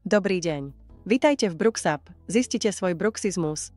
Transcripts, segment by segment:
Dobrý deň. Vitajte v BruxUp, zistite svoj bruxizmus.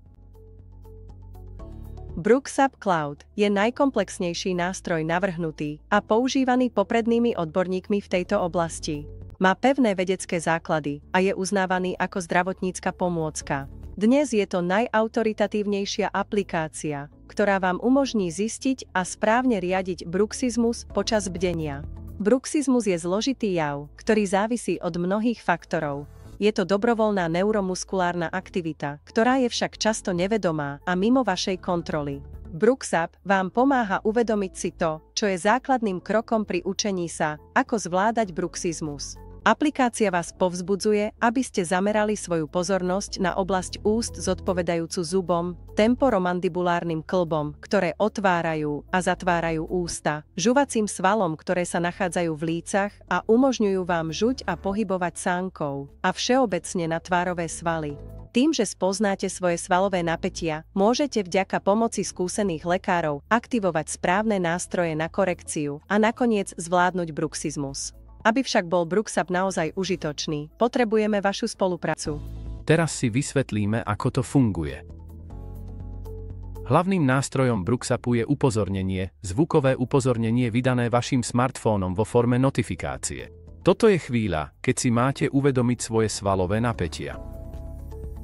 BruxUp Cloud je najkomplexnejší nástroj navrhnutý a používaný poprednými odborníkmi v tejto oblasti. Má pevné vedecké základy a je uznávaný ako zdravotnícka pomôcka. Dnes je to najautoritatívnejšia aplikácia, ktorá vám umožní zistiť a správne riadiť bruxizmus počas bdenia. Bruxizmus je zložitý jav, ktorý závisí od mnohých faktorov. Je to dobrovoľná neuromuskulárna aktivita, ktorá je však často nevedomá a mimo vašej kontroly. BruxUp vám pomáha uvedomiť si to, čo je základným krokom pri učení sa, ako zvládať bruxizmus. Aplikácia vás povzbudzuje, aby ste zamerali svoju pozornosť na oblasť úst zodpovedajúcu zubom, temporomandibulárnym kĺbom, ktoré otvárajú a zatvárajú ústa, žuvacím svalom, ktoré sa nachádzajú v lícach a umožňujú vám žuť a pohybovať sánkou, a všeobecne na tvárové svaly. Tým, že spoznáte svoje svalové napätia, môžete vďaka pomoci skúsených lekárov aktivovať správne nástroje na korekciu a nakoniec zvládnuť bruxizmus. Aby však bol BruxUp naozaj užitočný, potrebujeme vašu spoluprácu. Teraz si vysvetlíme, ako to funguje. Hlavným nástrojom BruxUpu je upozornenie, zvukové upozornenie vydané vašim smartfónom vo forme notifikácie. Toto je chvíľa, keď si máte uvedomiť svoje svalové napätia.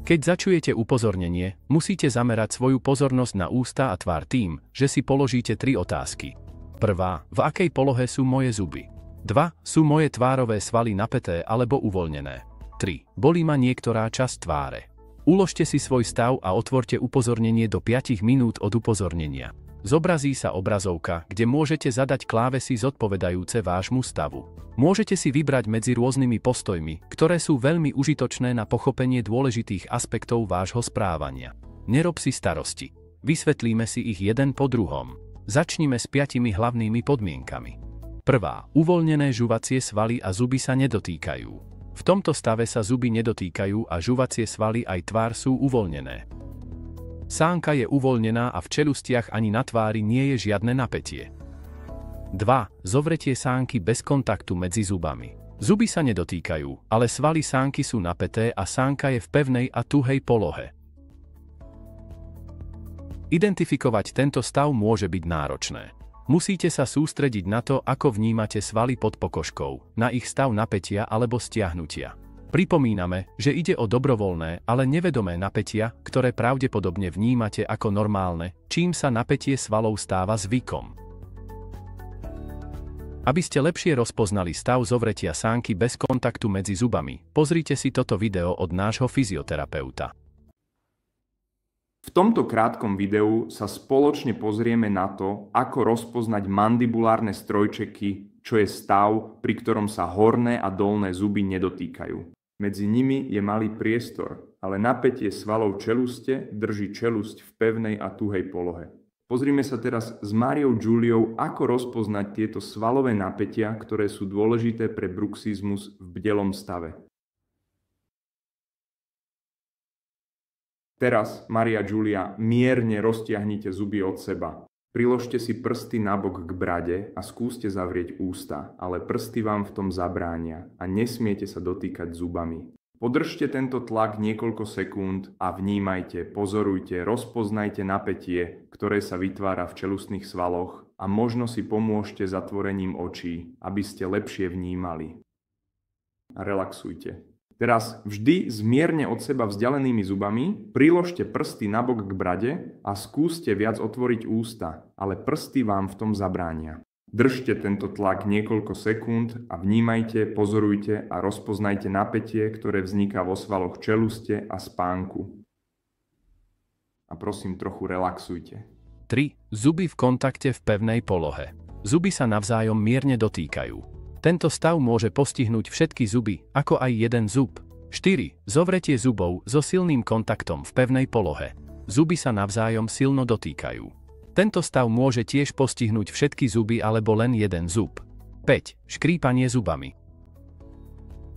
Keď začujete upozornenie, musíte zamerať svoju pozornosť na ústa a tvár tým, že si položíte 3 otázky. Prvá, v akej polohe sú moje zuby? 2. Sú moje tvárové svaly napäté alebo uvoľnené? 3. Bolí ma niektorá časť tváre? Uložte si svoj stav a otvorte upozornenie do 5 minút od upozornenia. Zobrazí sa obrazovka, kde môžete zadať klávesy zodpovedajúce vášmu stavu. Môžete si vybrať medzi rôznymi postojmi, ktoré sú veľmi užitočné na pochopenie dôležitých aspektov vášho správania. Nerob si starosti. Vysvetlíme si ich jeden po druhom. Začnime s 5 hlavnými podmienkami. Prvá, uvoľnené žuvacie svaly a zuby sa nedotýkajú. V tomto stave sa zuby nedotýkajú a žuvacie svaly aj tvár sú uvoľnené. Sánka je uvoľnená a v čelustiach ani na tvári nie je žiadne napätie. 2. Zovretie sánky bez kontaktu medzi zubami. Zuby sa nedotýkajú, ale svaly sánky sú napäté a sánka je v pevnej a tuhej polohe. Identifikovať tento stav môže byť náročné. Musíte sa sústrediť na to, ako vnímate svaly pod pokožkou, na ich stav napätia alebo stiahnutia. Pripomíname, že ide o dobrovoľné, ale nevedomé napätia, ktoré pravdepodobne vnímate ako normálne, čím sa napätie svalov stáva zvykom. Aby ste lepšie rozpoznali stav zovretia sánky bez kontaktu medzi zubami, pozrite si toto video od nášho fyzioterapeuta. V tomto krátkom videu sa spoločne pozrieme na to, ako rozpoznať mandibulárne strojčeky, čo je stav, pri ktorom sa horné a dolné zuby nedotýkajú. Medzi nimi je malý priestor, ale napätie svalov čeluste drží čelusť v pevnej a tuhej polohe. Pozrime sa teraz s Máriou Juliou, ako rozpoznať tieto svalové napätia, ktoré sú dôležité pre bruxizmus v bdelom stave. Teraz, Mária Julia, mierne roztiahnite zuby od seba. Priložte si prsty nabok k brade a skúste zavrieť ústa, ale prsty vám v tom zabránia a nesmiete sa dotýkať zubami. Podržte tento tlak niekoľko sekúnd a vnímajte, pozorujte, rozpoznajte napätie, ktoré sa vytvára v čelusných svaloch a možno si pomôžte zatvorením očí, aby ste lepšie vnímali. A relaxujte. Teraz vždy s mierne od seba vzdialenými zubami priložte prsty nabok k brade a skúste viac otvoriť ústa, ale prsty vám v tom zabránia. Držte tento tlak niekoľko sekúnd a vnímajte, pozorujte a rozpoznajte napätie, ktoré vzniká vo svaloch čeluste a spánku. A prosím, trochu relaxujte. 3. Zuby v kontakte v pevnej polohe. Zuby sa navzájom mierne dotýkajú. Tento stav môže postihnúť všetky zuby, ako aj jeden zub. 4. Zovretie zubov so silným kontaktom v pevnej polohe. Zuby sa navzájom silno dotýkajú. Tento stav môže tiež postihnúť všetky zuby alebo len jeden zub. 5. Škrípanie zubami.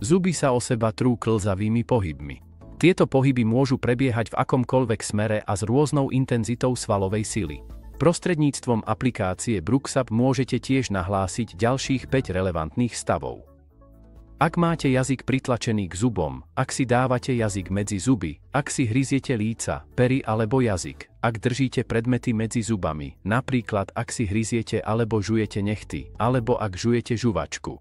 Zuby sa o seba trú klzavými pohybmi. Tieto pohyby môžu prebiehať v akomkoľvek smere a s rôznou intenzitou svalovej sily. Prostredníctvom aplikácie BruxUp môžete tiež nahlásiť ďalších 5 relevantných stavov. Ak máte jazyk pritlačený k zubom, ak si dávate jazyk medzi zuby, ak si hryziete líca, pery alebo jazyk, ak držíte predmety medzi zubami, napríklad ak si hryziete alebo žujete nechty, alebo ak žujete žuvačku.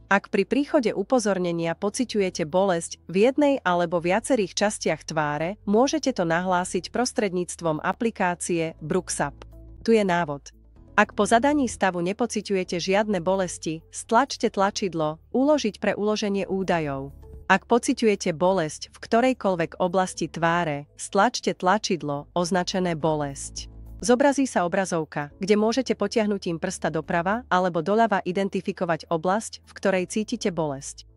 Ak pri príchode upozornenia pociťujete bolesť v jednej alebo viacerých častiach tváre, môžete to nahlásiť prostredníctvom aplikácie BruxUp. Tu je návod. Ak po zadaní stavu nepociťujete žiadne bolesti, stlačte tlačidlo Uložiť pre uloženie údajov. Ak pociťujete bolesť v ktorejkoľvek oblasti tváre, stlačte tlačidlo označené Bolesť. Zobrazí sa obrazovka, kde môžete potiahnutím prsta doprava alebo doľava identifikovať oblasť, v ktorej cítite bolesť.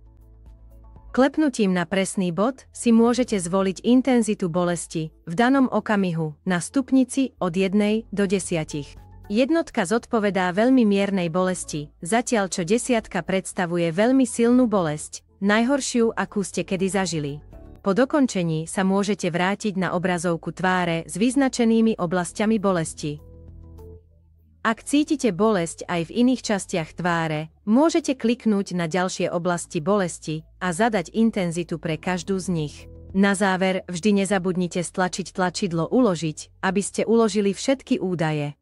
Klepnutím na presný bod si môžete zvoliť intenzitu bolesti v danom okamihu na stupnici od 1 do 10. Jednotka zodpovedá veľmi miernej bolesti, zatiaľ čo desiatka predstavuje veľmi silnú bolesť, najhoršiu, akú ste kedy zažili. Po dokončení sa môžete vrátiť na obrazovku tváre s vyznačenými oblasťami bolesti. Ak cítite bolesť aj v iných častiach tváre, môžete kliknúť na ďalšie oblasti bolesti a zadať intenzitu pre každú z nich. Na záver, vždy nezabudnite stlačiť tlačidlo Uložiť, aby ste uložili všetky údaje.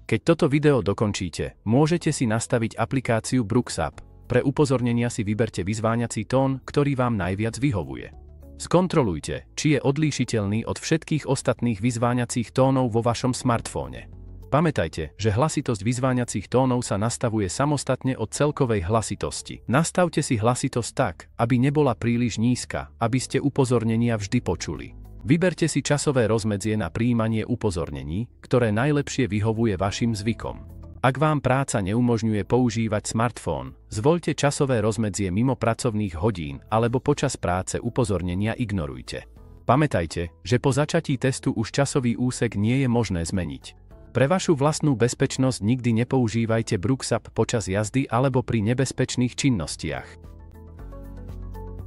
Keď toto video dokončíte, môžete si nastaviť aplikáciu BruxUp. Pre upozornenia si vyberte vyzváňací tón, ktorý vám najviac vyhovuje. Skontrolujte, či je odlíšiteľný od všetkých ostatných vyzváňacích tónov vo vašom smartfóne. Pamätajte, že hlasitosť vyzváňacích tónov sa nastavuje samostatne od celkovej hlasitosti. Nastavte si hlasitosť tak, aby nebola príliš nízka, aby ste upozornenia vždy počuli. Vyberte si časové rozmedzie na prijímanie upozornení, ktoré najlepšie vyhovuje vašim zvykom. Ak vám práca neumožňuje používať smartfón, zvoľte časové rozmedzie mimo pracovných hodín alebo počas práce upozornenia ignorujte. Pamätajte, že po začatí testu už časový úsek nie je možné zmeniť. Pre vašu vlastnú bezpečnosť nikdy nepoužívajte BruxUp počas jazdy alebo pri nebezpečných činnostiach.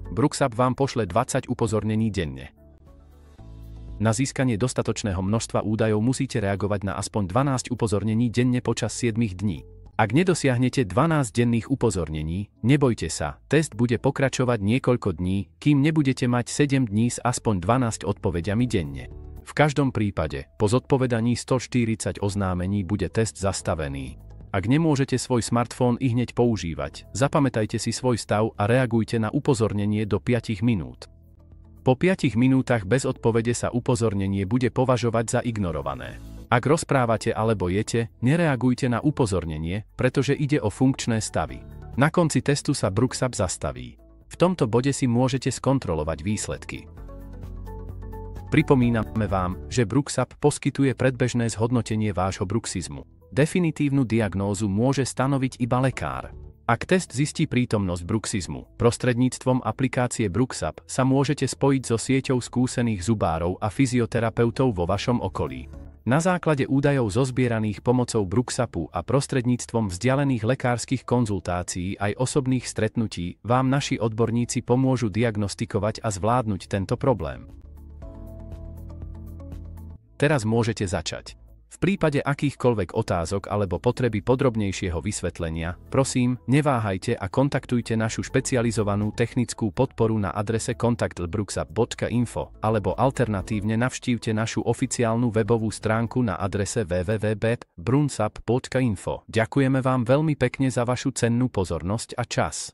BruxUp vám pošle 20 upozornení denne. Na získanie dostatočného množstva údajov musíte reagovať na aspoň 12 upozornení denne počas 7 dní. Ak nedosiahnete 12 denných upozornení, nebojte sa, test bude pokračovať niekoľko dní, kým nebudete mať 7 dní s aspoň 12 odpovediami denne. V každom prípade, po zodpovedaní 140 oznámení bude test zastavený. Ak nemôžete svoj smartfón ihneď používať, zapamätajte si svoj stav a reagujte na upozornenie do 5 minút. Po 5 minútach bez odpovede sa upozornenie bude považovať za ignorované. Ak rozprávate alebo jete, nereagujte na upozornenie, pretože ide o funkčné stavy. Na konci testu sa BruxUp zastaví. V tomto bode si môžete skontrolovať výsledky. Pripomíname vám, že BruxUp poskytuje predbežné zhodnotenie vášho bruxizmu. Definitívnu diagnózu môže stanoviť iba lekár. Ak test zistí prítomnosť bruxizmu, prostredníctvom aplikácie BruxUp sa môžete spojiť so sieťou skúsených zubárov a fyzioterapeutov vo vašom okolí. Na základe údajov zozbieraných pomocou BruxUpu a prostredníctvom vzdialených lekárskych konzultácií aj osobných stretnutí vám naši odborníci pomôžu diagnostikovať a zvládnuť tento problém. Teraz môžete začať. V prípade akýchkoľvek otázok alebo potreby podrobnejšieho vysvetlenia, prosím, neváhajte a kontaktujte našu špecializovanú technickú podporu na adrese kontakt@bruxup.info alebo alternatívne navštívte našu oficiálnu webovú stránku na adrese www.bruxup.info. Ďakujeme vám veľmi pekne za vašu cennú pozornosť a čas.